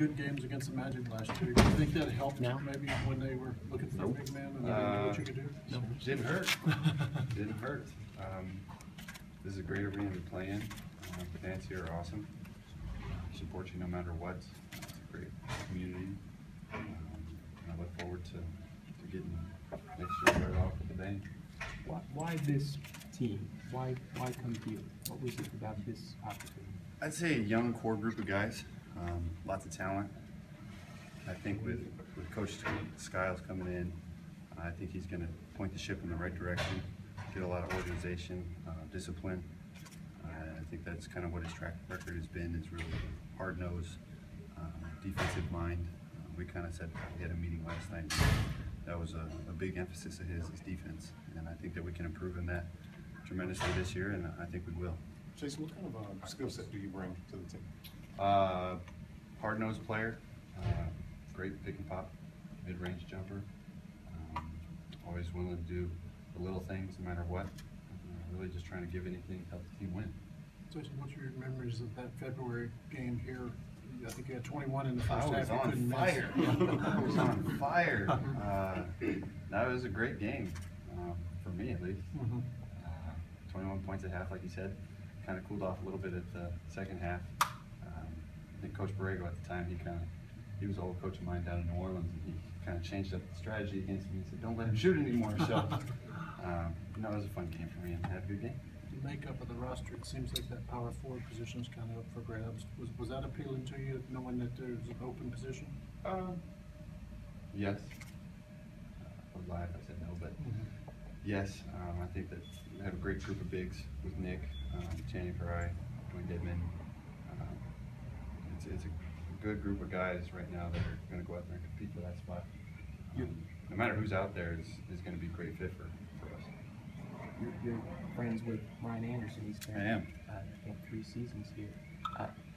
good games against the Magic last year. Do you think that helped maybe when they were looking for a big man and they didn't know what you could do? No. Didn't hurt. Didn't hurt. This is a great arena to play in. Fans here are awesome. Support you no matter what. It's a great community. And I look forward to getting next year started off with a bang. Why this team? Why come here? What was it about this opportunity? I'd say a young core group of guys, lots of talent. I think with Coach Skiles coming in, I think he's going to point the ship in the right direction, get a lot of organization, discipline. I think that's kind of what his track record has been, is really hard-nosed, defensive mind. We kind of said, we had a meeting last night. That was a big emphasis of his defense, and I think that we can improve in that tremendously this year, and I think we will. Jason, what kind of skill set do you bring to the team? Hard-nosed player, great pick and pop, mid-range jumper, always willing to do the little things no matter what. Really just trying to give anything to help the team win. Jason, what's your memories of that February game here? I think you had 21 in the first half. I was on fire. I was on fire. That was a great game, for me at least. 21 points at half, like you said. Kind of cooled off a little bit at the second half. I think Coach Borrego at the time, he was an old coach of mine down in New Orleans, and he kind of changed up the strategy against me. He said, "Don't let him shoot anymore." So, no, it was a fun game for me, and I had a good game. The makeup of the roster, it seems like that power forward position is kind of up for grabs. Was that appealing to you, knowing that there's an open position? Yes. I would lie if I said no, but yes, I think that we have a great group of bigs with Nick, Channing Farai, Dwayne Dedman. It's a good group of guys right now that are going to go out there and compete for that spot. No matter who's out there is going to be a great fit for us. You're friends with Ryan Anderson. He's spent, I am. I think 3 seasons here.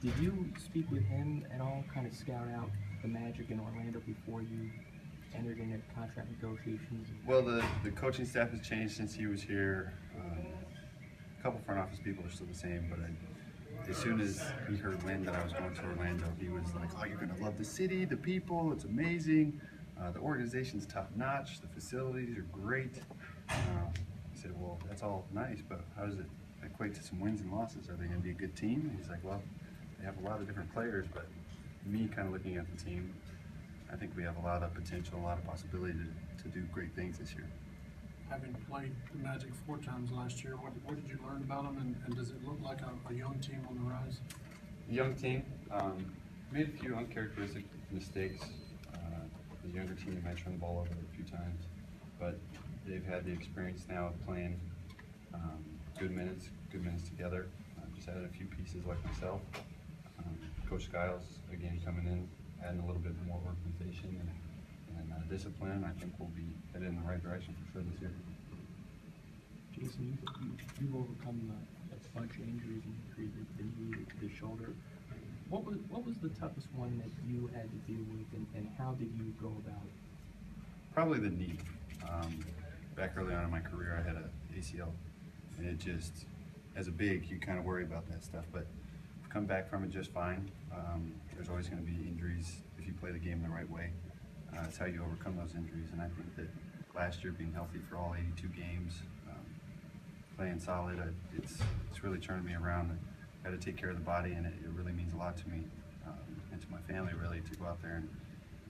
Did you speak with him at all, kind of scout out the Magic in Orlando before you entered into contract negotiations? Well, the coaching staff has changed since he was here. A couple front office people are still the same, but as soon as he heard wind that I was going to Orlando, he was like, "Oh, you're going to love the city, the people, it's amazing. The organization's top notch, the facilities are great." He said, "Well, that's all nice, but how does it equate to some wins and losses? Are they going to be a good team?" And he's like, "Well, they have a lot of different players, but me kind of looking at the team, I think we have a lot of potential, a lot of possibility to do great things this year." Having played the Magic 4 times last year, what did you learn about them, and does it look like a young team on the rise? A young team, made a few uncharacteristic mistakes. The younger team might turn the ball over a few times, but they've had the experience now of playing good minutes together. Just added a few pieces like myself. Coach Skiles, again, coming in, adding a little bit more organization and discipline. I think we'll be headed in the right direction for sure this year. Jason, you've overcome a bunch of injuries in your career, the knee, the shoulder. What was the toughest one that you had to deal with, and how did you go about it? Probably the knee. Back early on in my career, I had an ACL, and it just, as a big, you kind of worry about that stuff, but I've come back from it just fine. There's always going to be injuries if you play the game the right way. It's how you overcome those injuries, and I think that last year being healthy for all 82 games, playing solid, it's really turned me around. I got to take care of the body, and it really means a lot to me and to my family, really, to go out there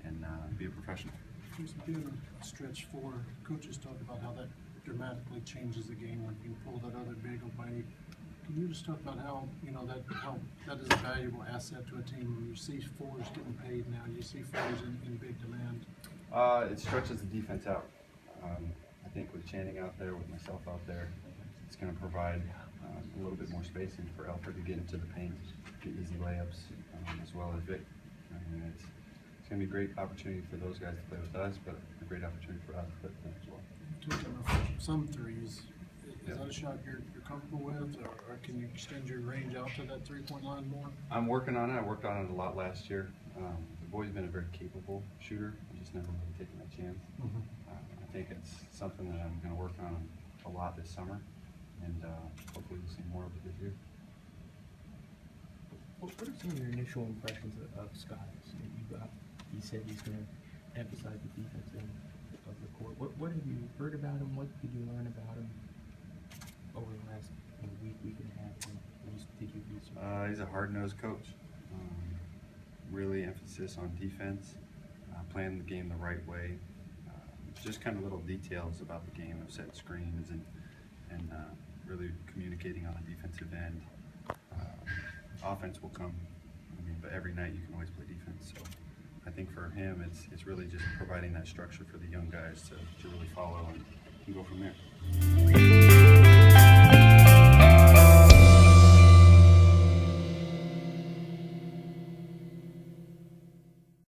and be a professional. Jason, being a stretch 4, coaches talk about how that dramatically changes the game when you pull that other big away. Can you just talk about how how that is a valuable asset to a team when you see 4s getting paid now, you see 4s in big demand? It stretches the defense out. I think with Channing out there, with myself out there, it's going to provide a little bit more spacing for Alfred to get into the paint, get easy layups, as well as Vic. And it's going to be a great opportunity for those guys to play with us, but a great opportunity for us to play with them as well. Some 3s. Is that a shot you're comfortable with, or can you extend your range out to that 3-point line more? I'm working on it. I worked on it a lot last year. The boy's been a very capable shooter. I just never really taken that chance. I think it's something that I'm going to work on a lot this summer, and hopefully we'll see more of it this year. What are some of your initial impressions of Scott? You said he's going to emphasize the defense end of the court. What have you heard about him? What did you learn about him over the last week and a half? Did you research? He's a hard-nosed coach. Really emphasis on defense, playing the game the right way. Just kind of little details about the game of setting screens and really communicating on the defensive end. Offense will come, but every night you can always play defense. So I think for him, it's really just providing that structure for the young guys to really follow and go from there.